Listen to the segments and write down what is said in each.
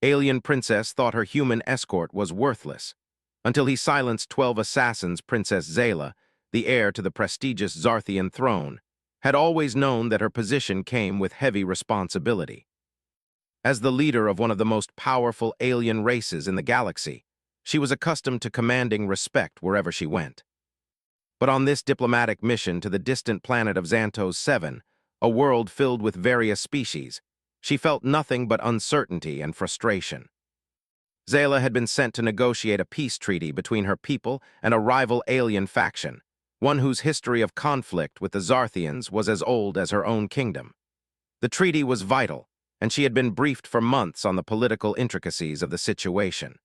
Alien Princess thought her human escort was worthless, until he silenced 12 assassins. Princess Zayla, the heir to the prestigious Zarthian throne, had always known that her position came with heavy responsibility. As the leader of one of the most powerful alien races in the galaxy, she was accustomed to commanding respect wherever she went. But on this diplomatic mission to the distant planet of Xantos 7, a world filled with various species, she felt nothing but uncertainty and frustration. Zayla had been sent to negotiate a peace treaty between her people and a rival alien faction, one whose history of conflict with the Zarthians was as old as her own kingdom. The treaty was vital, and she had been briefed for months on the political intricacies of the situation.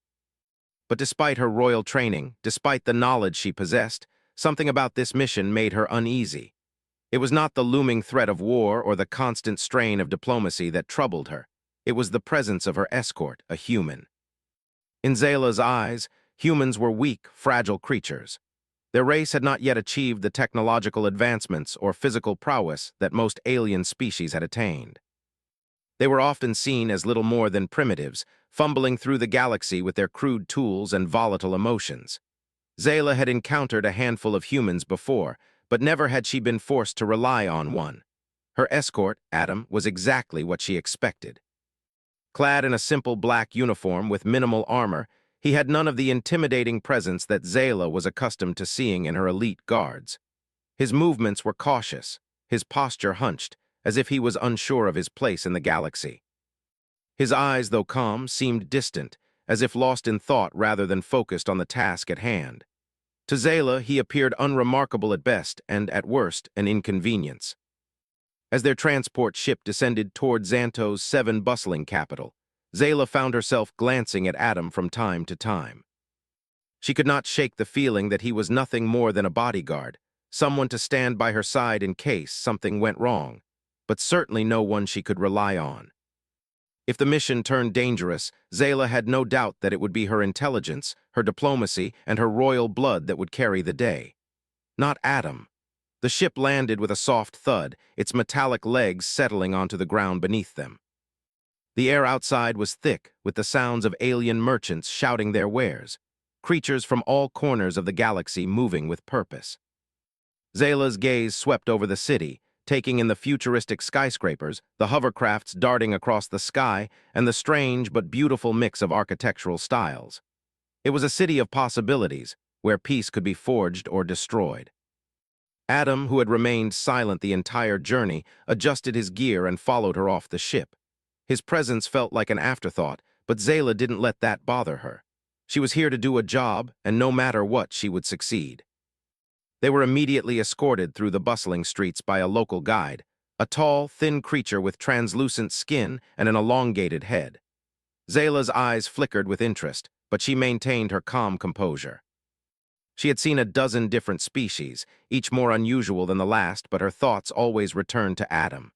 But despite her royal training, despite the knowledge she possessed, something about this mission made her uneasy. It was not the looming threat of war or the constant strain of diplomacy that troubled her. It was the presence of her escort, a human. In Zayla's eyes, humans were weak, fragile creatures. Their race had not yet achieved the technological advancements or physical prowess that most alien species had attained. They were often seen as little more than primitives, fumbling through the galaxy with their crude tools and volatile emotions. Zayla had encountered a handful of humans before, but never had she been forced to rely on one. Her escort, Adam, was exactly what she expected. Clad in a simple black uniform with minimal armor, he had none of the intimidating presence that Zayla was accustomed to seeing in her elite guards. His movements were cautious, his posture hunched, as if he was unsure of his place in the galaxy. His eyes, though calm, seemed distant, as if lost in thought rather than focused on the task at hand. To Zayla, he appeared unremarkable at best and, at worst, an inconvenience. As their transport ship descended toward Xantos' 7 bustling capital, Zayla found herself glancing at Adam from time to time. She could not shake the feeling that he was nothing more than a bodyguard, someone to stand by her side in case something went wrong, but certainly no one she could rely on. If the mission turned dangerous, Zayla had no doubt that it would be her intelligence, her diplomacy, and her royal blood that would carry the day. Not Adam. The ship landed with a soft thud, its metallic legs settling onto the ground beneath them. The air outside was thick with the sounds of alien merchants shouting their wares, creatures from all corners of the galaxy moving with purpose. Zayla's gaze swept over the city, taking in the futuristic skyscrapers, the hovercrafts darting across the sky, and the strange but beautiful mix of architectural styles. It was a city of possibilities, where peace could be forged or destroyed. Adam, who had remained silent the entire journey, adjusted his gear and followed her off the ship. His presence felt like an afterthought, but Zayla didn't let that bother her. She was here to do a job, and no matter what, she would succeed. They were immediately escorted through the bustling streets by a local guide, a tall, thin creature with translucent skin and an elongated head. Zayla's eyes flickered with interest, but she maintained her calm composure. She had seen a dozen different species, each more unusual than the last, but her thoughts always returned to Adam.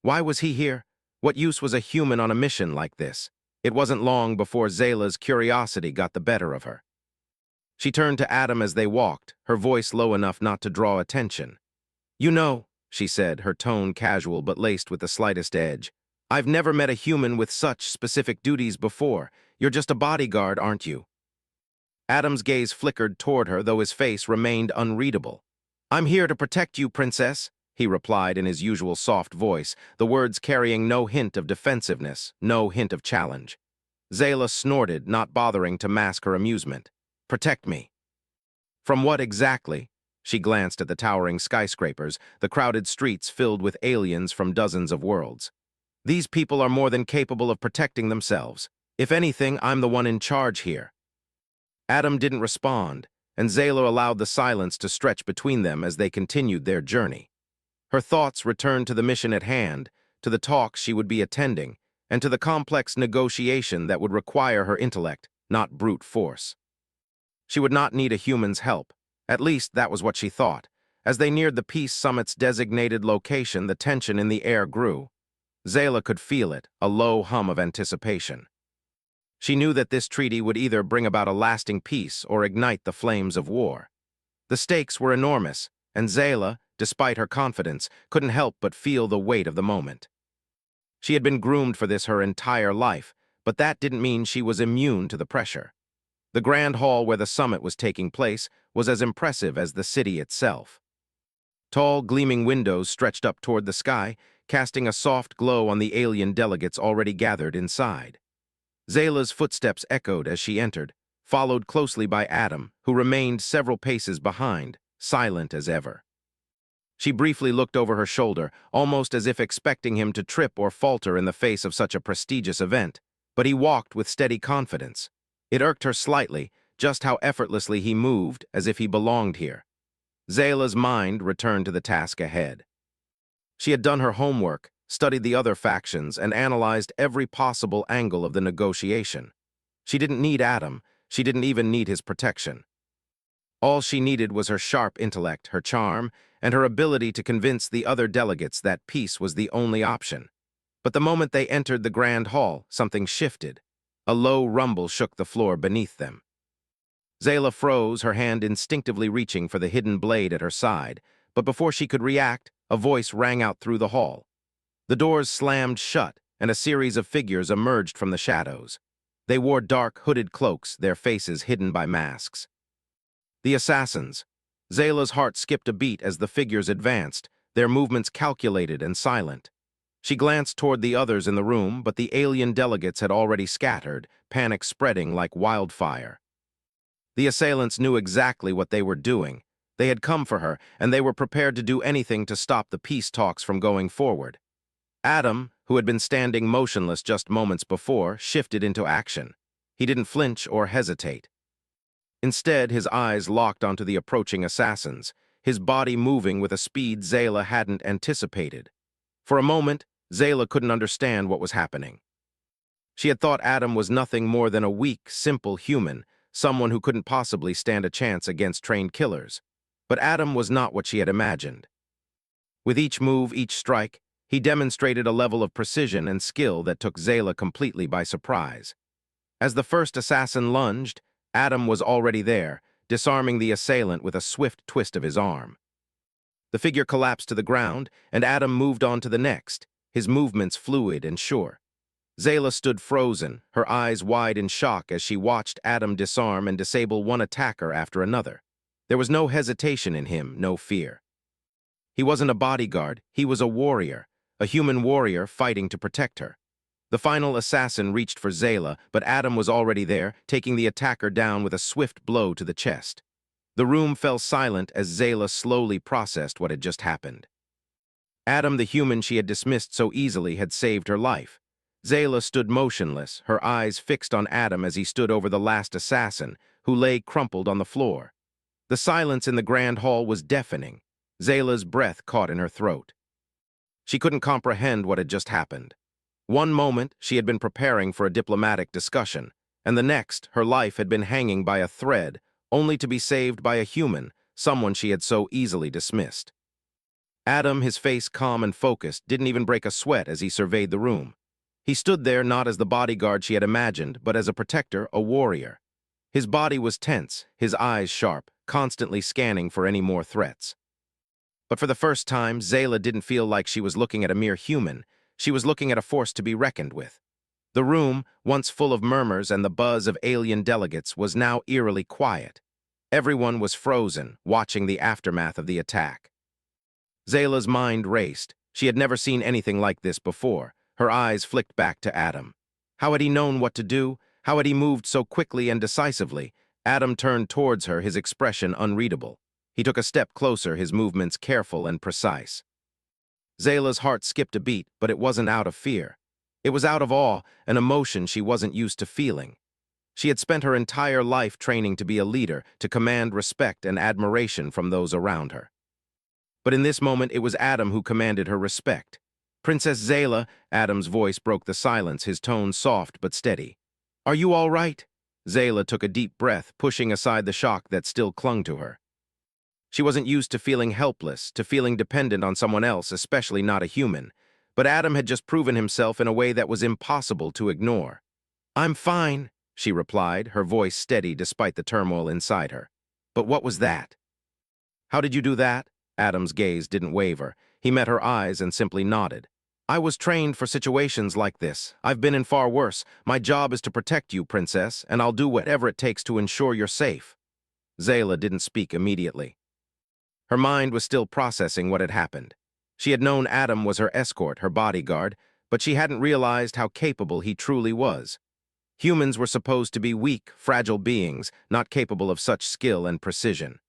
Why was he here? What use was a human on a mission like this? It wasn't long before Zayla's curiosity got the better of her. She turned to Adam as they walked, her voice low enough not to draw attention. "You know," she said, her tone casual but laced with the slightest edge, "I've never met a human with such specific duties before. You're just a bodyguard, aren't you?" Adam's gaze flickered toward her, though his face remained unreadable. "I'm here to protect you, Princess," he replied in his usual soft voice, the words carrying no hint of defensiveness, no hint of challenge. Zayla snorted, not bothering to mask her amusement. "Protect me." From what exactly? She glanced at the towering skyscrapers, the crowded streets filled with aliens from dozens of worlds. "These people are more than capable of protecting themselves. If anything, I'm the one in charge here." Adam didn't respond, and Zayla allowed the silence to stretch between them as they continued their journey. Her thoughts returned to the mission at hand, to the talks she would be attending, and to the complex negotiation that would require her intellect, not brute force. She would not need a human's help. At least that was what she thought. As they neared the Peace Summit's designated location, the tension in the air grew. Zayla could feel it, a low hum of anticipation. She knew that this treaty would either bring about a lasting peace or ignite the flames of war. The stakes were enormous, and Zayla, despite her confidence, couldn't help but feel the weight of the moment. She had been groomed for this her entire life, but that didn't mean she was immune to the pressure. The grand hall where the summit was taking place was as impressive as the city itself. Tall, gleaming windows stretched up toward the sky, casting a soft glow on the alien delegates already gathered inside. Zayla's footsteps echoed as she entered, followed closely by Adam, who remained several paces behind, silent as ever. She briefly looked over her shoulder, almost as if expecting him to trip or falter in the face of such a prestigious event, but he walked with steady confidence. It irked her slightly, just how effortlessly he moved, as if he belonged here. Zayla's mind returned to the task ahead. She had done her homework, studied the other factions, and analyzed every possible angle of the negotiation. She didn't need Adam, she didn't even need his protection. All she needed was her sharp intellect, her charm, and her ability to convince the other delegates that peace was the only option. But the moment they entered the grand hall, something shifted. A low rumble shook the floor beneath them. Zayla froze, her hand instinctively reaching for the hidden blade at her side, but before she could react, a voice rang out through the hall. The doors slammed shut, and a series of figures emerged from the shadows. They wore dark, hooded cloaks, their faces hidden by masks. The assassins. Zayla's heart skipped a beat as the figures advanced, their movements calculated and silent. She glanced toward the others in the room, but the alien delegates had already scattered, panic spreading like wildfire. The assailants knew exactly what they were doing. They had come for her, and they were prepared to do anything to stop the peace talks from going forward. Adam, who had been standing motionless just moments before, shifted into action. He didn't flinch or hesitate. Instead, his eyes locked onto the approaching assassins, his body moving with a speed Zayla hadn't anticipated. For a moment, Zayla couldn't understand what was happening. She had thought Adam was nothing more than a weak, simple human, someone who couldn't possibly stand a chance against trained killers. But Adam was not what she had imagined. With each move, each strike, he demonstrated a level of precision and skill that took Zayla completely by surprise. As the first assassin lunged, Adam was already there, disarming the assailant with a swift twist of his arm. The figure collapsed to the ground, and Adam moved on to the next, his movements fluid and sure. Zayla stood frozen, her eyes wide in shock as she watched Adam disarm and disable one attacker after another. There was no hesitation in him, no fear. He wasn't a bodyguard, he was a warrior, a human warrior fighting to protect her. The final assassin reached for Zayla, but Adam was already there, taking the attacker down with a swift blow to the chest. The room fell silent as Zayla slowly processed what had just happened. Adam, the human she had dismissed so easily, had saved her life. Zayla stood motionless, her eyes fixed on Adam as he stood over the last assassin, who lay crumpled on the floor. The silence in the grand hall was deafening. Zayla's breath caught in her throat. She couldn't comprehend what had just happened. One moment, she had been preparing for a diplomatic discussion, and the next, her life had been hanging by a thread, only to be saved by a human, someone she had so easily dismissed. Adam, his face calm and focused, didn't even break a sweat as he surveyed the room. He stood there not as the bodyguard she had imagined, but as a protector, a warrior. His body was tense, his eyes sharp, constantly scanning for any more threats. But for the first time, Zayla didn't feel like she was looking at a mere human. She was looking at a force to be reckoned with. The room, once full of murmurs and the buzz of alien delegates, was now eerily quiet. Everyone was frozen, watching the aftermath of the attack. Zayla's mind raced. She had never seen anything like this before. Her eyes flicked back to Adam. How had he known what to do? How had he moved so quickly and decisively? Adam turned towards her, his expression unreadable. He took a step closer, his movements careful and precise. Zayla's heart skipped a beat, but it wasn't out of fear. It was out of awe, an emotion she wasn't used to feeling. She had spent her entire life training to be a leader, to command respect and admiration from those around her. But in this moment, it was Adam who commanded her respect. "Princess Zayla," Adam's voice broke the silence, his tone soft but steady. "Are you all right?" Zayla took a deep breath, pushing aside the shock that still clung to her. She wasn't used to feeling helpless, to feeling dependent on someone else, especially not a human. But Adam had just proven himself in a way that was impossible to ignore. "I'm fine," she replied, her voice steady despite the turmoil inside her. "But what was that?" "How did you do that?" Adam's gaze didn't waver. He met her eyes and simply nodded. I was trained for situations like this. I've been in far worse. My job is to protect you, Princess, and I'll do whatever it takes to ensure you're safe. Zayla didn't speak immediately. Her mind was still processing what had happened. She had known Adam was her escort, her bodyguard, but she hadn't realized how capable he truly was. Humans were supposed to be weak, fragile beings, not capable of such skill and precision.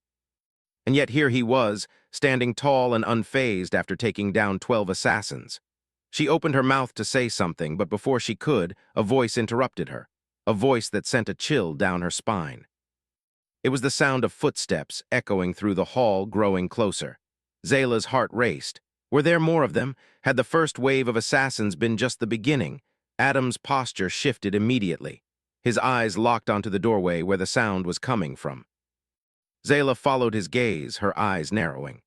And yet here he was, standing tall and unfazed after taking down 12 assassins. She opened her mouth to say something, but before she could, a voice interrupted her, a voice that sent a chill down her spine. It was the sound of footsteps echoing through the hall, growing closer. Zayla's heart raced. Were there more of them? Had the first wave of assassins been just the beginning? Adam's posture shifted immediately. His eyes locked onto the doorway where the sound was coming from. Zayla followed his gaze, her eyes narrowing.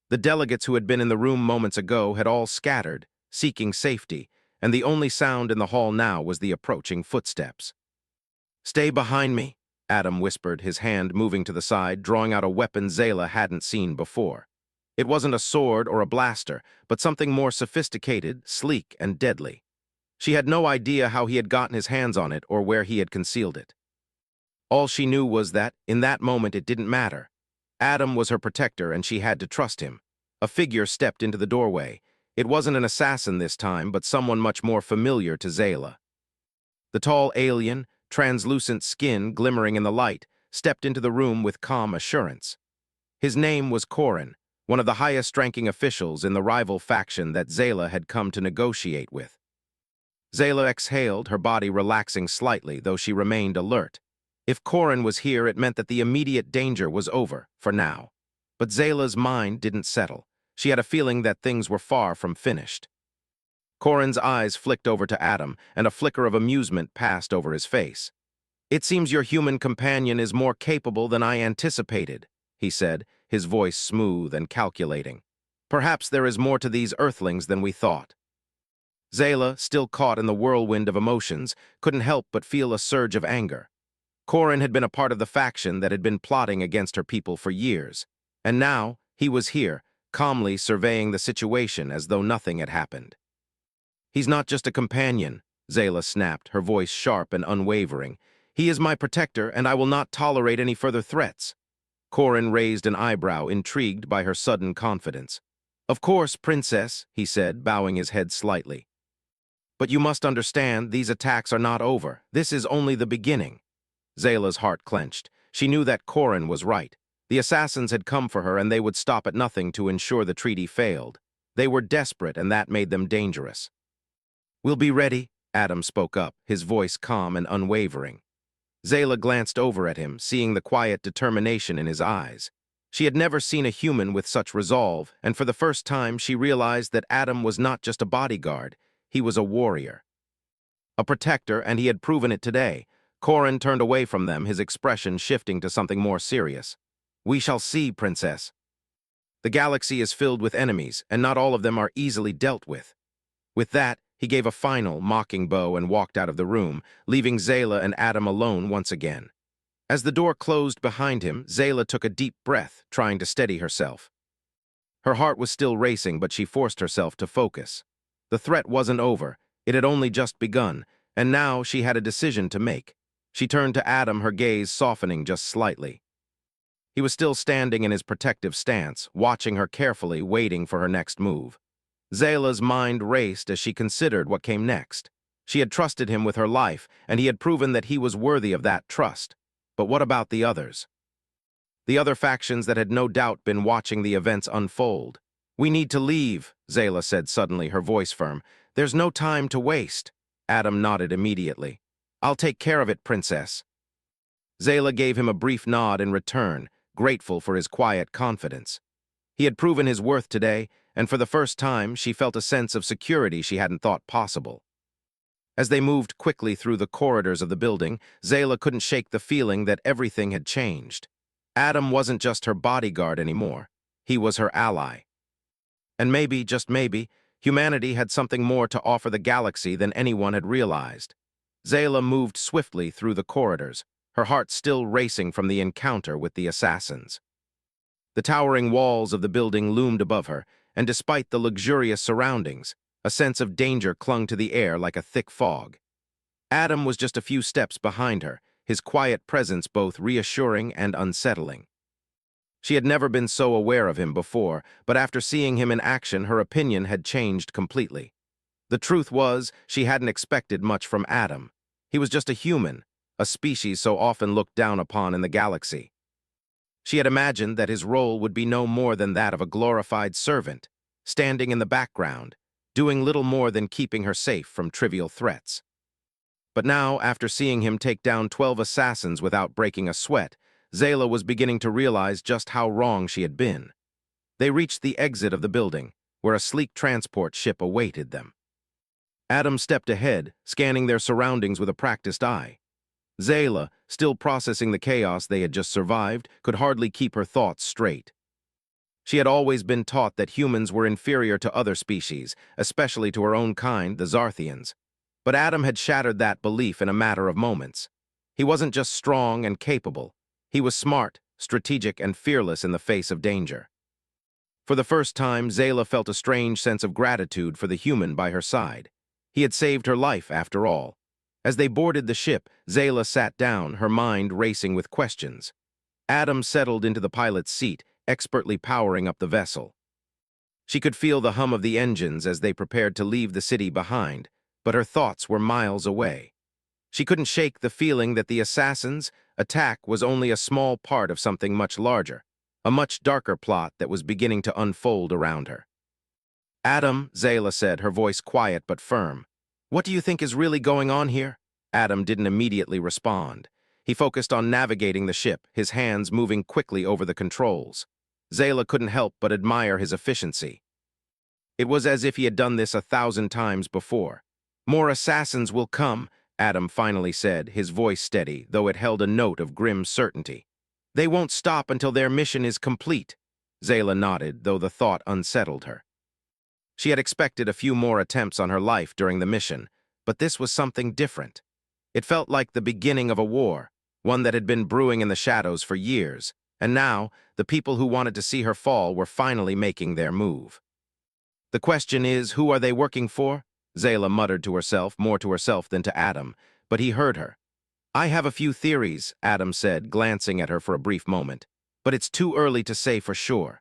The delegates who had been in the room moments ago had all scattered, seeking safety, and the only sound in the hall now was the approaching footsteps. "Stay behind me," Adam whispered, his hand moving to the side, drawing out a weapon Zayla hadn't seen before. It wasn't a sword or a blaster, but something more sophisticated, sleek, and deadly. She had no idea how he had gotten his hands on it or where he had concealed it. All she knew was that, in that moment, it didn't matter. Adam was her protector, and she had to trust him. A figure stepped into the doorway. It wasn't an assassin this time, but someone much more familiar to Zayla. The tall alien, translucent skin glimmering in the light, stepped into the room with calm assurance. His name was Corin, one of the highest-ranking officials in the rival faction that Zayla had come to negotiate with. Zayla exhaled, her body relaxing slightly, though she remained alert. If Corin was here, it meant that the immediate danger was over, for now. But Zayla's mind didn't settle. She had a feeling that things were far from finished. Corin's eyes flicked over to Adam, and a flicker of amusement passed over his face. "It seems your human companion is more capable than I anticipated," he said, his voice smooth and calculating. "Perhaps there is more to these earthlings than we thought." Zayla, still caught in the whirlwind of emotions, couldn't help but feel a surge of anger. Corin had been a part of the faction that had been plotting against her people for years, and now he was here, calmly surveying the situation as though nothing had happened. "He's not just a companion," Zayla snapped, her voice sharp and unwavering. "He is my protector, and I will not tolerate any further threats." Corin raised an eyebrow, intrigued by her sudden confidence. "Of course, Princess," he said, bowing his head slightly. "But you must understand, these attacks are not over. This is only the beginning." Zayla's heart clenched. She knew that Corin was right. The assassins had come for her, and they would stop at nothing to ensure the treaty failed. They were desperate, and that made them dangerous. "We'll be ready," Adam spoke up, his voice calm and unwavering. Zayla glanced over at him, seeing the quiet determination in his eyes. She had never seen a human with such resolve, and for the first time she realized that Adam was not just a bodyguard, he was a warrior. A protector, and he had proven it today. Corin turned away from them, his expression shifting to something more serious. "We shall see, Princess. The galaxy is filled with enemies, and not all of them are easily dealt with." With that, he gave a final, mocking bow and walked out of the room, leaving Zayla and Adam alone once again. As the door closed behind him, Zayla took a deep breath, trying to steady herself. Her heart was still racing, but she forced herself to focus. The threat wasn't over, it had only just begun, and now she had a decision to make. She turned to Adam, her gaze softening just slightly. He was still standing in his protective stance, watching her carefully, waiting for her next move. Zayla's mind raced as she considered what came next. She had trusted him with her life, and he had proven that he was worthy of that trust. But what about the others? The other factions that had no doubt been watching the events unfold. "We need to leave," Zayla said suddenly, her voice firm. "There's no time to waste." Adam nodded immediately. "I'll take care of it, Princess." Zayla gave him a brief nod in return, grateful for his quiet confidence. He had proven his worth today, and for the first time, she felt a sense of security she hadn't thought possible. As they moved quickly through the corridors of the building, Zayla couldn't shake the feeling that everything had changed. Adam wasn't just her bodyguard anymore. He was her ally. And maybe, just maybe, humanity had something more to offer the galaxy than anyone had realized. Zayla moved swiftly through the corridors, her heart still racing from the encounter with the assassins. The towering walls of the building loomed above her, and despite the luxurious surroundings, A sense of danger clung to the air like a thick fog. Adam was just a few steps behind her, his quiet presence both reassuring and unsettling. She had never been so aware of him before, but after seeing him in action, her opinion had changed completely. The truth was, she hadn't expected much from Adam. He was just a human, a species so often looked down upon in the galaxy. She had imagined that his role would be no more than that of a glorified servant, standing in the background, doing little more than keeping her safe from trivial threats. But now, after seeing him take down 12 assassins without breaking a sweat, Zayla was beginning to realize just how wrong she had been. They reached the exit of the building, where a sleek transport ship awaited them. Adam stepped ahead, scanning their surroundings with a practiced eye. Zayla, still processing the chaos they had just survived, could hardly keep her thoughts straight. She had always been taught that humans were inferior to other species, especially to her own kind, the Zarthians. But Adam had shattered that belief in a matter of moments. He wasn't just strong and capable. He was smart, strategic, and fearless in the face of danger. For the first time, Zayla felt a strange sense of gratitude for the human by her side. He had saved her life, after all. As they boarded the ship, Zayla sat down, her mind racing with questions. Adam settled into the pilot's seat, expertly powering up the vessel. She could feel the hum of the engines as they prepared to leave the city behind, but her thoughts were miles away. She couldn't shake the feeling that the assassins' attack was only a small part of something much larger, a much darker plot that was beginning to unfold around her. Adam, Zayla said, her voice quiet but firm. What do you think is really going on here? Adam didn't immediately respond. He focused on navigating the ship, his hands moving quickly over the controls. Zayla couldn't help but admire his efficiency. It was as if he had done this 1,000 times before. More assassins will come, Adam finally said, his voice steady, though it held a note of grim certainty. They won't stop until their mission is complete. Zayla nodded, though the thought unsettled her. She had expected a few more attempts on her life during the mission, but this was something different. It felt like the beginning of a war, one that had been brewing in the shadows for years, and now, the people who wanted to see her fall were finally making their move. The question is, who are they working for? Zayla muttered to herself, more to herself than to Adam, but he heard her. I have a few theories, Adam said, glancing at her for a brief moment, but it's too early to say for sure.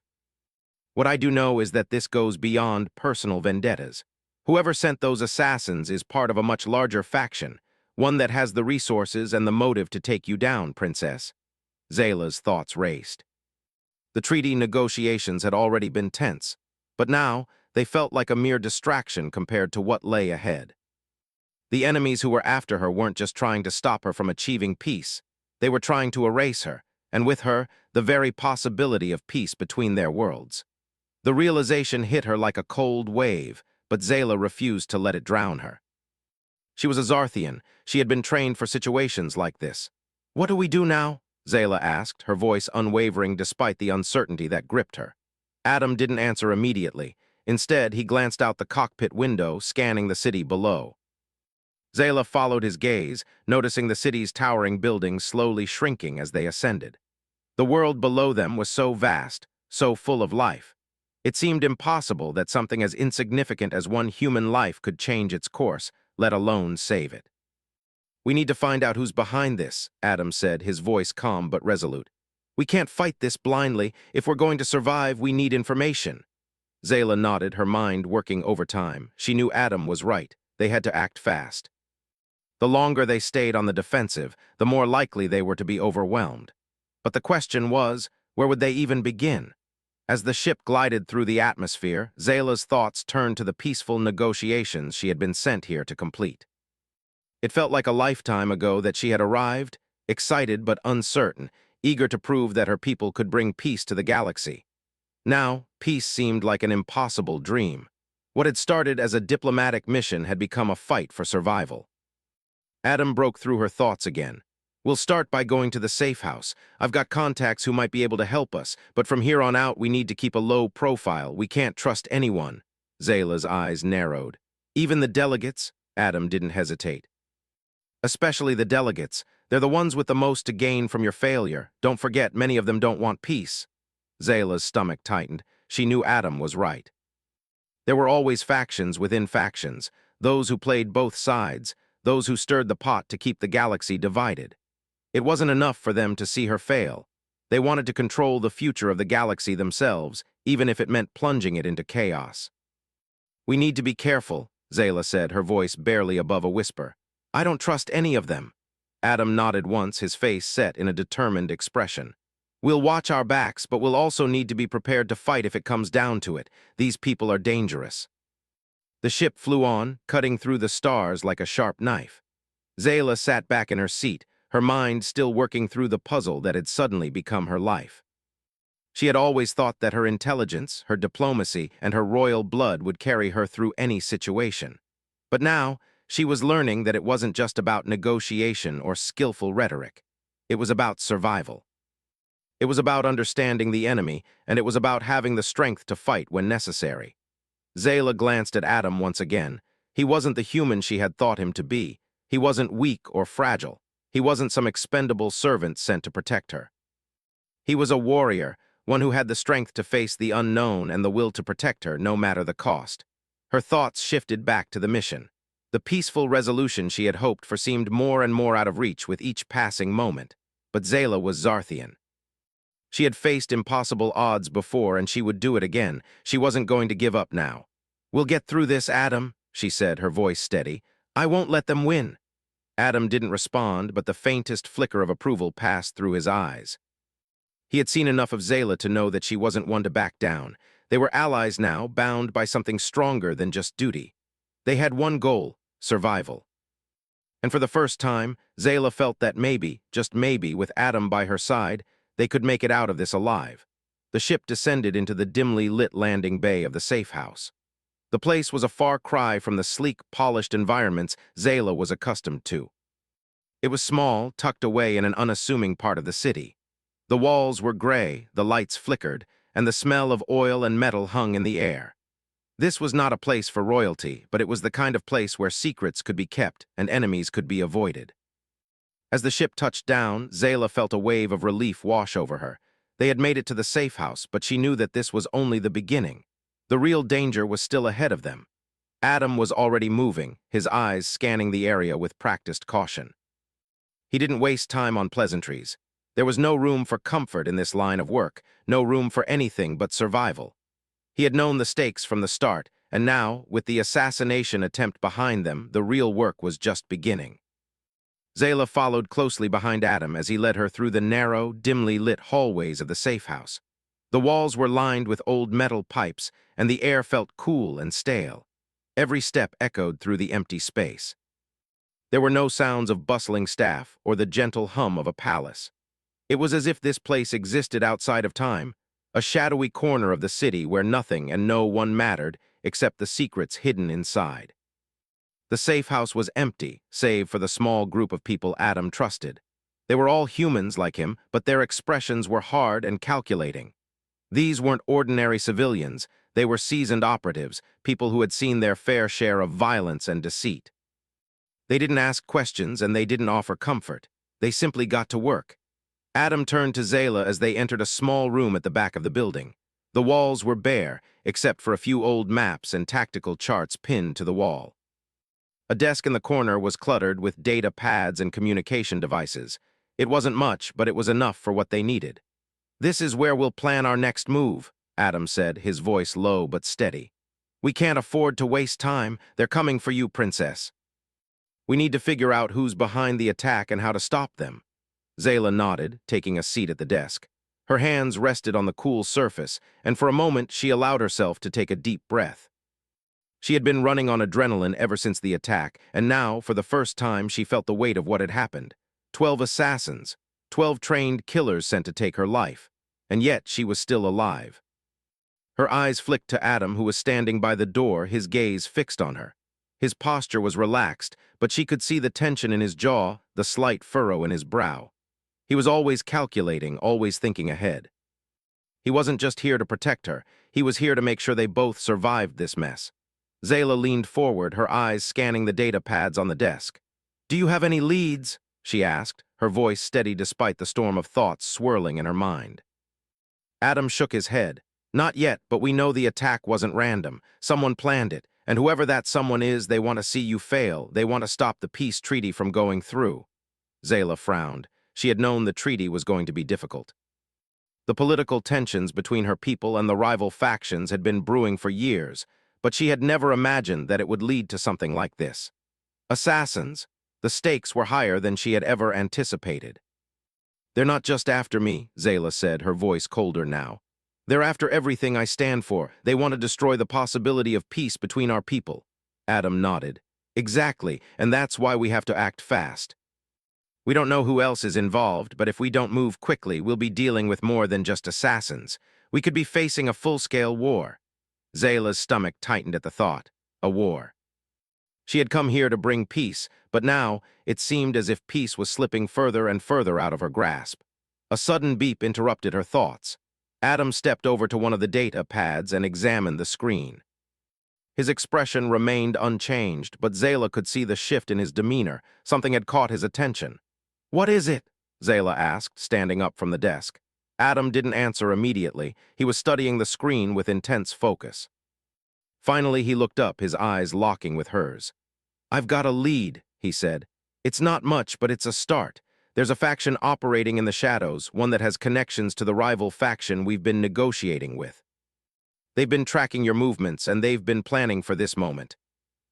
What I do know is that this goes beyond personal vendettas. Whoever sent those assassins is part of a much larger faction, one that has the resources and the motive to take you down, Princess. Zayla's thoughts raced. The treaty negotiations had already been tense, but now they felt like a mere distraction compared to what lay ahead. The enemies who were after her weren't just trying to stop her from achieving peace. They were trying to erase her, and with her, the very possibility of peace between their worlds. The realization hit her like a cold wave, but Zayla refused to let it drown her. She was a Zarthian. She had been trained for situations like this. What do we do now? Zayla asked, her voice unwavering despite the uncertainty that gripped her. Adam didn't answer immediately. Instead, he glanced out the cockpit window, scanning the city below. Zayla followed his gaze, noticing the city's towering buildings slowly shrinking as they ascended. The world below them was so vast, so full of life. It seemed impossible that something as insignificant as one human life could change its course, let alone save it. We need to find out who's behind this, Adam said, his voice calm but resolute. We can't fight this blindly. If we're going to survive, we need information. Zayla nodded, her mind working overtime. She knew Adam was right. They had to act fast. The longer they stayed on the defensive, the more likely they were to be overwhelmed. But the question was, where would they even begin? As the ship glided through the atmosphere, Zayla's thoughts turned to the peaceful negotiations she had been sent here to complete. It felt like a lifetime ago that she had arrived, excited but uncertain, eager to prove that her people could bring peace to the galaxy. Now, peace seemed like an impossible dream. What had started as a diplomatic mission had become a fight for survival. Adam broke through her thoughts again. We'll start by going to the safe house. I've got contacts who might be able to help us, but from here on out we need to keep a low profile. We can't trust anyone. Zayla's eyes narrowed. Even the delegates? Adam didn't hesitate. Especially the delegates. They're the ones with the most to gain from your failure. Don't forget, many of them don't want peace. Zayla's stomach tightened. She knew Adam was right. There were always factions within factions, those who played both sides, those who stirred the pot to keep the galaxy divided. It wasn't enough for them to see her fail. They wanted to control the future of the galaxy themselves, even if it meant plunging it into chaos. "We need to be careful," Zayla said, her voice barely above a whisper. "I don't trust any of them." Adam nodded once, his face set in a determined expression. "We'll watch our backs, but we'll also need to be prepared to fight if it comes down to it. These people are dangerous." The ship flew on, cutting through the stars like a sharp knife. Zayla sat back in her seat, her mind still working through the puzzle that had suddenly become her life. She had always thought that her intelligence, her diplomacy, and her royal blood would carry her through any situation. But now, she was learning that it wasn't just about negotiation or skillful rhetoric. It was about survival. It was about understanding the enemy, and it was about having the strength to fight when necessary. Zayla glanced at Adam once again. He wasn't the human she had thought him to be. He wasn't weak or fragile. He wasn't some expendable servant sent to protect her. He was a warrior, one who had the strength to face the unknown and the will to protect her, no matter the cost. Her thoughts shifted back to the mission. The peaceful resolution she had hoped for seemed more and more out of reach with each passing moment. But Zayla was Zarthian. She had faced impossible odds before, and she would do it again. She wasn't going to give up now. "We'll get through this, Adam," she said, her voice steady. "I won't let them win." Adam didn't respond, but the faintest flicker of approval passed through his eyes. He had seen enough of Zayla to know that she wasn't one to back down. They were allies now, bound by something stronger than just duty. They had one goal: survival. And for the first time, Zayla felt that maybe, just maybe, with Adam by her side, they could make it out of this alive. The ship descended into the dimly lit landing bay of the safe house. The place was a far cry from the sleek, polished environments Zayla was accustomed to. It was small, tucked away in an unassuming part of the city. The walls were gray, the lights flickered, and the smell of oil and metal hung in the air. This was not a place for royalty, but it was the kind of place where secrets could be kept and enemies could be avoided. As the ship touched down, Zayla felt a wave of relief wash over her. They had made it to the safe house, but she knew that this was only the beginning. The real danger was still ahead of them. Adam was already moving, his eyes scanning the area with practiced caution. He didn't waste time on pleasantries. There was no room for comfort in this line of work, no room for anything but survival. He had known the stakes from the start, and now, with the assassination attempt behind them, the real work was just beginning. Zayla followed closely behind Adam as he led her through the narrow, dimly lit hallways of the safe house. The walls were lined with old metal pipes, and the air felt cool and stale. Every step echoed through the empty space. There were no sounds of bustling staff or the gentle hum of a palace. It was as if this place existed outside of time, a shadowy corner of the city where nothing and no one mattered except the secrets hidden inside. The safe house was empty, save for the small group of people Adam trusted. They were all humans like him, but their expressions were hard and calculating. These weren't ordinary civilians, they were seasoned operatives, people who had seen their fair share of violence and deceit. They didn't ask questions and they didn't offer comfort. They simply got to work. Adam turned to Zayla as they entered a small room at the back of the building. The walls were bare, except for a few old maps and tactical charts pinned to the wall. A desk in the corner was cluttered with data pads and communication devices. It wasn't much, but it was enough for what they needed. "This is where we'll plan our next move," Adam said, his voice low but steady. "We can't afford to waste time. They're coming for you, Princess. We need to figure out who's behind the attack and how to stop them." Zayla nodded, taking a seat at the desk. Her hands rested on the cool surface, and for a moment she allowed herself to take a deep breath. She had been running on adrenaline ever since the attack, and now, for the first time, she felt the weight of what had happened. 12 assassins, 12 trained killers sent to take her life, and yet she was still alive. Her eyes flicked to Adam, who was standing by the door, his gaze fixed on her. His posture was relaxed, but she could see the tension in his jaw, the slight furrow in his brow. He was always calculating, always thinking ahead. He wasn't just here to protect her, he was here to make sure they both survived this mess. Zayla leaned forward, her eyes scanning the data pads on the desk. "Do you have any leads?" she asked, her voice steady despite the storm of thoughts swirling in her mind. Adam shook his head. Not yet, but we know the attack wasn't random. Someone planned it, and whoever that someone is, they want to see you fail. They want to stop the peace treaty from going through. Zayla frowned. She had known the treaty was going to be difficult. The political tensions between her people and the rival factions had been brewing for years, but she had never imagined that it would lead to something like this. Assassins. The stakes were higher than she had ever anticipated. "They're not just after me," Zayla said, her voice colder now. "They're after everything I stand for. They want to destroy the possibility of peace between our people." Adam nodded. "Exactly, and that's why we have to act fast. We don't know who else is involved, but if we don't move quickly, we'll be dealing with more than just assassins. We could be facing a full-scale war." Zayla's stomach tightened at the thought. A war. She had come here to bring peace, but now it seemed as if peace was slipping further and further out of her grasp. A sudden beep interrupted her thoughts. Adam stepped over to one of the data pads and examined the screen. His expression remained unchanged, but Zayla could see the shift in his demeanor. Something had caught his attention. "What is it?" Zayla asked, standing up from the desk. Adam didn't answer immediately. He was studying the screen with intense focus. Finally, he looked up, his eyes locking with hers. "I've got a lead," he said. "It's not much, but it's a start. There's a faction operating in the shadows, one that has connections to the rival faction we've been negotiating with. They've been tracking your movements, and they've been planning for this moment."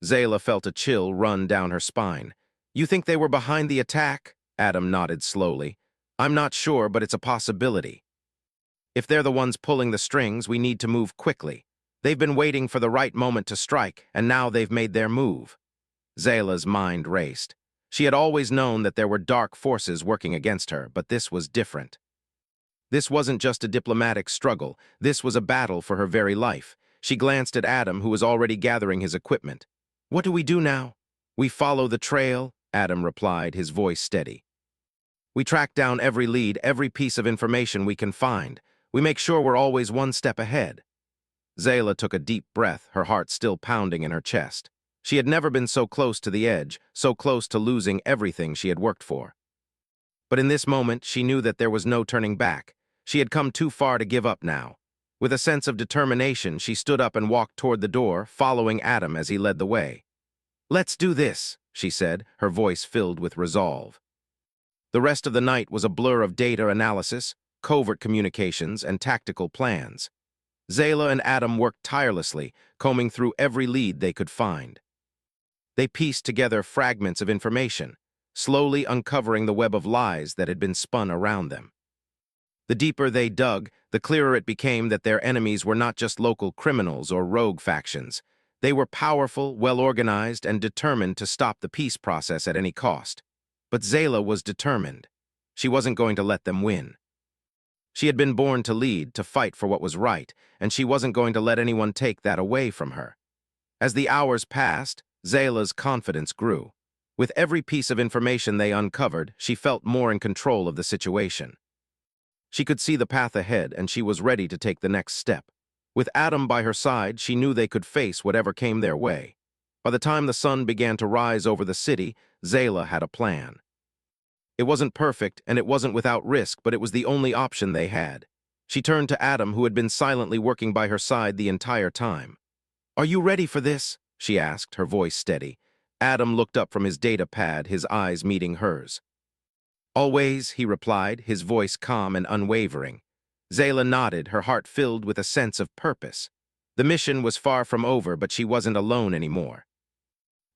Zayla felt a chill run down her spine. "You think they were behind the attack?" Adam nodded slowly. "I'm not sure, but it's a possibility. If they're the ones pulling the strings, we need to move quickly. They've been waiting for the right moment to strike, and now they've made their move." Zayla's mind raced. She had always known that there were dark forces working against her, but this was different. This wasn't just a diplomatic struggle. This was a battle for her very life. She glanced at Adam, who was already gathering his equipment. "What do we do now?" "We follow the trail," Adam replied, his voice steady. "We track down every lead, every piece of information we can find. We make sure we're always one step ahead." Zayla took a deep breath, her heart still pounding in her chest. She had never been so close to the edge, so close to losing everything she had worked for. But in this moment, she knew that there was no turning back. She had come too far to give up now. With a sense of determination, she stood up and walked toward the door, following Adam as he led the way. "Let's do this," she said, her voice filled with resolve. The rest of the night was a blur of data analysis, covert communications, and tactical plans. Zayla and Adam worked tirelessly, combing through every lead they could find. They pieced together fragments of information, slowly uncovering the web of lies that had been spun around them. The deeper they dug, the clearer it became that their enemies were not just local criminals or rogue factions. They were powerful, well-organized, and determined to stop the peace process at any cost. But Zayla was determined. She wasn't going to let them win. She had been born to lead, to fight for what was right, and she wasn't going to let anyone take that away from her. As the hours passed, Zayla's confidence grew. With every piece of information they uncovered, she felt more in control of the situation. She could see the path ahead, and she was ready to take the next step. With Adam by her side, she knew they could face whatever came their way. By the time the sun began to rise over the city, Zayla had a plan. It wasn't perfect, and it wasn't without risk, but it was the only option they had. She turned to Adam, who had been silently working by her side the entire time. "Are you ready for this?" she asked, her voice steady. Adam looked up from his data pad, his eyes meeting hers. "Always," he replied, his voice calm and unwavering. Zayla nodded, her heart filled with a sense of purpose. The mission was far from over, but she wasn't alone anymore.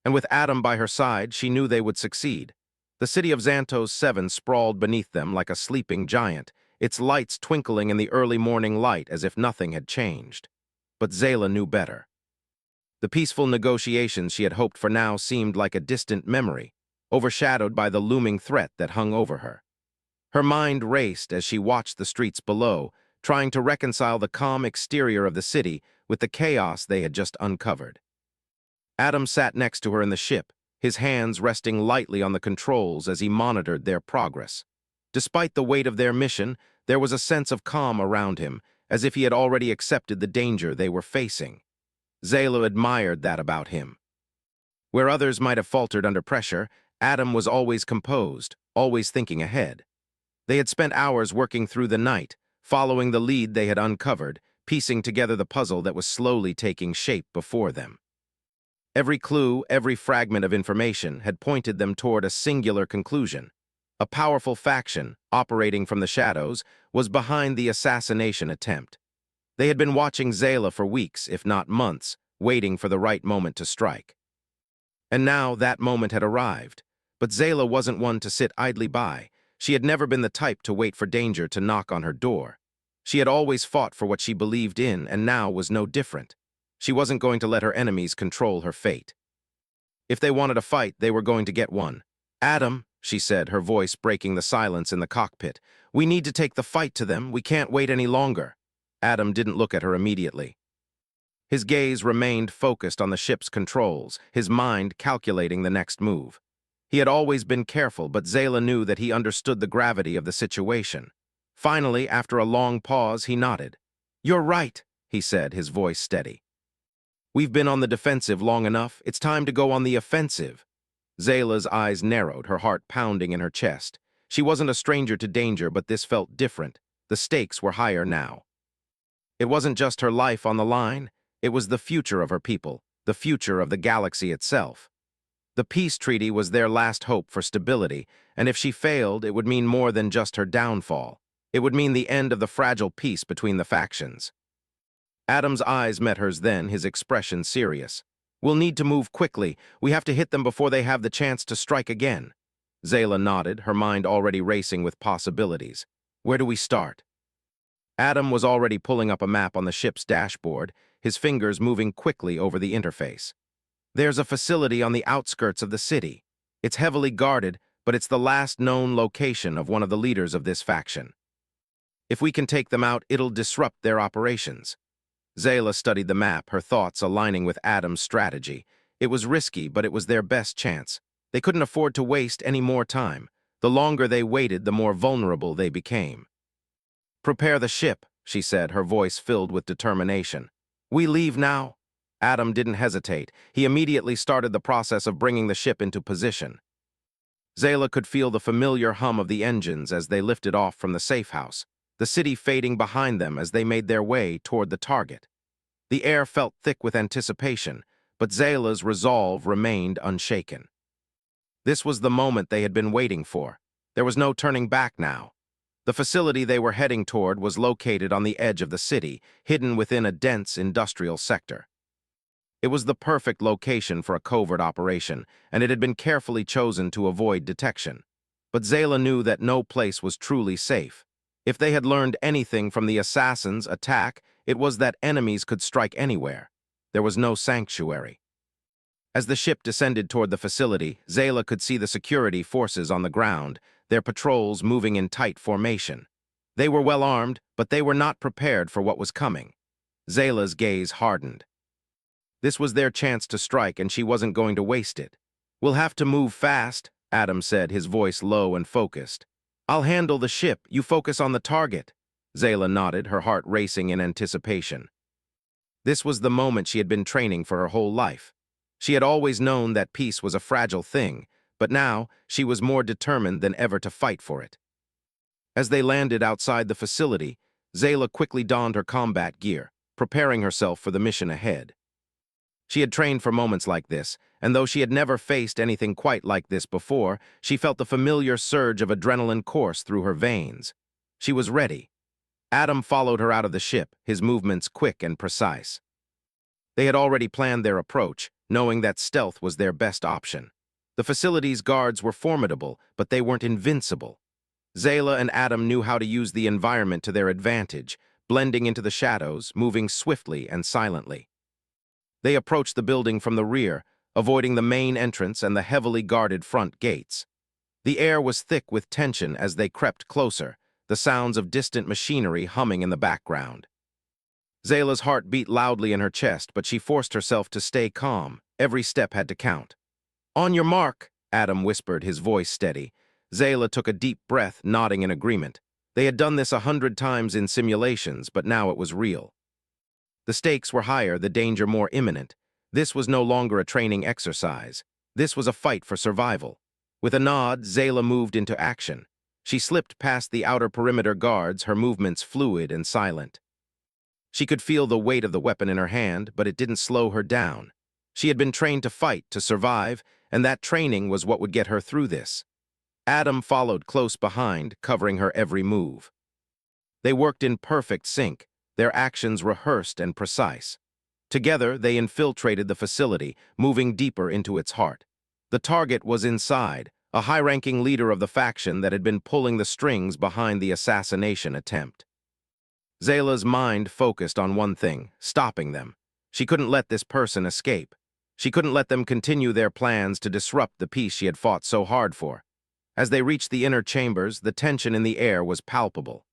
And with Adam by her side, she knew they would succeed. The city of Xantos 7 sprawled beneath them like a sleeping giant, its lights twinkling in the early morning light as if nothing had changed. But Zayla knew better. The peaceful negotiations she had hoped for now seemed like a distant memory, overshadowed by the looming threat that hung over her. Her mind raced as she watched the streets below, trying to reconcile the calm exterior of the city with the chaos they had just uncovered. Adam sat next to her in the ship, his hands resting lightly on the controls as he monitored their progress. Despite the weight of their mission, there was a sense of calm around him, as if he had already accepted the danger they were facing. Zayla admired that about him. Where others might have faltered under pressure, Adam was always composed, always thinking ahead. They had spent hours working through the night, following the lead they had uncovered, piecing together the puzzle that was slowly taking shape before them. Every clue, every fragment of information had pointed them toward a singular conclusion. A powerful faction, operating from the shadows, was behind the assassination attempt. They had been watching Zayla for weeks, if not months, waiting for the right moment to strike. And now that moment had arrived. But Zayla wasn't one to sit idly by. She had never been the type to wait for danger to knock on her door. She had always fought for what she believed in, and now was no different. She wasn't going to let her enemies control her fate. If they wanted a fight, they were going to get one. "Adam," she said, her voice breaking the silence in the cockpit, "we need to take the fight to them. We can't wait any longer." Adam didn't look at her immediately. His gaze remained focused on the ship's controls, his mind calculating the next move. He had always been careful, but Zayla knew that he understood the gravity of the situation. Finally, after a long pause, he nodded. "You're right," he said, his voice steady. "We've been on the defensive long enough. It's time to go on the offensive." Zayla's eyes narrowed, her heart pounding in her chest. She wasn't a stranger to danger, but this felt different. The stakes were higher now. It wasn't just her life on the line. It was the future of her people, the future of the galaxy itself. The peace treaty was their last hope for stability, and if she failed, it would mean more than just her downfall. It would mean the end of the fragile peace between the factions. Adam's eyes met hers then, his expression serious. "We'll need to move quickly. We have to hit them before they have the chance to strike again." Zayla nodded, her mind already racing with possibilities. "Where do we start?" Adam was already pulling up a map on the ship's dashboard, his fingers moving quickly over the interface. "There's a facility on the outskirts of the city. It's heavily guarded, but it's the last known location of one of the leaders of this faction. If we can take them out, it'll disrupt their operations." Zayla studied the map, her thoughts aligning with Adam's strategy. It was risky, but it was their best chance. They couldn't afford to waste any more time. The longer they waited, the more vulnerable they became. "Prepare the ship," she said, her voice filled with determination. "We leave now?" Adam didn't hesitate. He immediately started the process of bringing the ship into position. Zayla could feel the familiar hum of the engines as they lifted off from the safe house, the city fading behind them as they made their way toward the target. The air felt thick with anticipation, but Zayla's resolve remained unshaken. This was the moment they had been waiting for. There was no turning back now. The facility they were heading toward was located on the edge of the city, hidden within a dense industrial sector. It was the perfect location for a covert operation, and it had been carefully chosen to avoid detection. But Zayla knew that no place was truly safe. If they had learned anything from the assassins' attack, it was that enemies could strike anywhere. There was no sanctuary. As the ship descended toward the facility, Zayla could see the security forces on the ground, their patrols moving in tight formation. They were well armed, but they were not prepared for what was coming. Zayla's gaze hardened. This was their chance to strike, and she wasn't going to waste it. "We'll have to move fast," Adam said, his voice low and focused. "I'll handle the ship. You focus on the target." Zayla nodded, her heart racing in anticipation. This was the moment she had been training for her whole life. She had always known that peace was a fragile thing, but now she was more determined than ever to fight for it. As they landed outside the facility, Zayla quickly donned her combat gear, preparing herself for the mission ahead. She had trained for moments like this, and though she had never faced anything quite like this before, she felt the familiar surge of adrenaline course through her veins. She was ready. Adam followed her out of the ship, his movements quick and precise. They had already planned their approach, knowing that stealth was their best option. The facility's guards were formidable, but they weren't invincible. Zayla and Adam knew how to use the environment to their advantage, blending into the shadows, moving swiftly and silently. They approached the building from the rear, avoiding the main entrance and the heavily guarded front gates. The air was thick with tension as they crept closer, the sounds of distant machinery humming in the background. Zayla's heart beat loudly in her chest, but she forced herself to stay calm. Every step had to count. "On your mark," Adam whispered, his voice steady. Zayla took a deep breath, nodding in agreement. They had done this 100 times in simulations, but now it was real. The stakes were higher, the danger more imminent. This was no longer a training exercise. This was a fight for survival. With a nod, Zayla moved into action. She slipped past the outer perimeter guards, her movements fluid and silent. She could feel the weight of the weapon in her hand, but it didn't slow her down. She had been trained to fight, to survive, and that training was what would get her through this. Adam followed close behind, covering her every move. They worked in perfect sync, their actions rehearsed and precise. Together, they infiltrated the facility, moving deeper into its heart. The target was inside, a high-ranking leader of the faction that had been pulling the strings behind the assassination attempt. Zayla's mind focused on one thing: stopping them. She couldn't let this person escape. She couldn't let them continue their plans to disrupt the peace she had fought so hard for. As they reached the inner chambers, the tension in the air was palpable.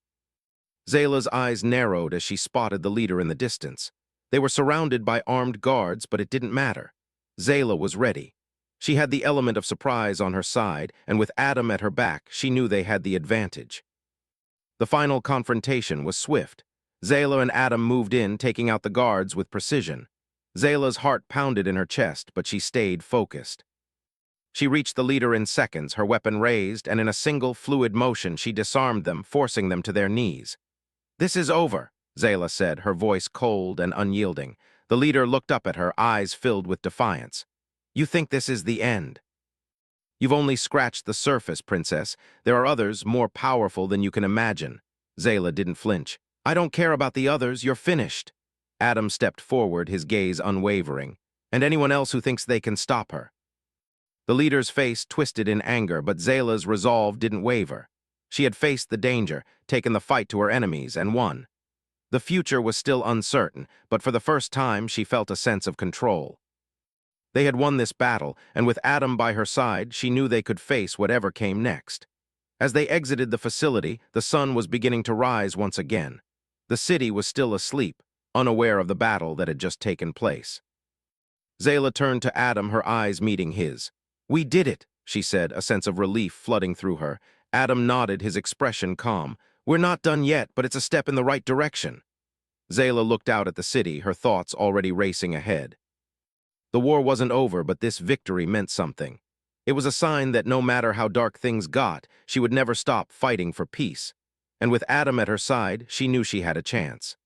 Zayla's eyes narrowed as she spotted the leader in the distance. They were surrounded by armed guards, but it didn't matter. Zayla was ready. She had the element of surprise on her side, and with Adam at her back, she knew they had the advantage. The final confrontation was swift. Zayla and Adam moved in, taking out the guards with precision. Zayla's heart pounded in her chest, but she stayed focused. She reached the leader in seconds, her weapon raised, and in a single fluid motion she disarmed them, forcing them to their knees. "This is over," Zayla said, her voice cold and unyielding. The leader looked up at her, eyes filled with defiance. "You think this is the end? You've only scratched the surface, Princess. There are others more powerful than you can imagine." Zayla didn't flinch. "I don't care about the others, you're finished." Adam stepped forward, his gaze unwavering. "And anyone else who thinks they can stop her." The leader's face twisted in anger, but Zayla's resolve didn't waver. She had faced the danger, taken the fight to her enemies, and won. The future was still uncertain, but for the first time she felt a sense of control. They had won this battle, and with Adam by her side, she knew they could face whatever came next. As they exited the facility, the sun was beginning to rise once again. The city was still asleep, unaware of the battle that had just taken place. Zayla turned to Adam, her eyes meeting his. "We did it," she said, a sense of relief flooding through her. Adam nodded, his expression calm. "We're not done yet, but it's a step in the right direction." Zayla looked out at the city, her thoughts already racing ahead. The war wasn't over, but this victory meant something. It was a sign that no matter how dark things got, she would never stop fighting for peace. And with Adam at her side, she knew she had a chance.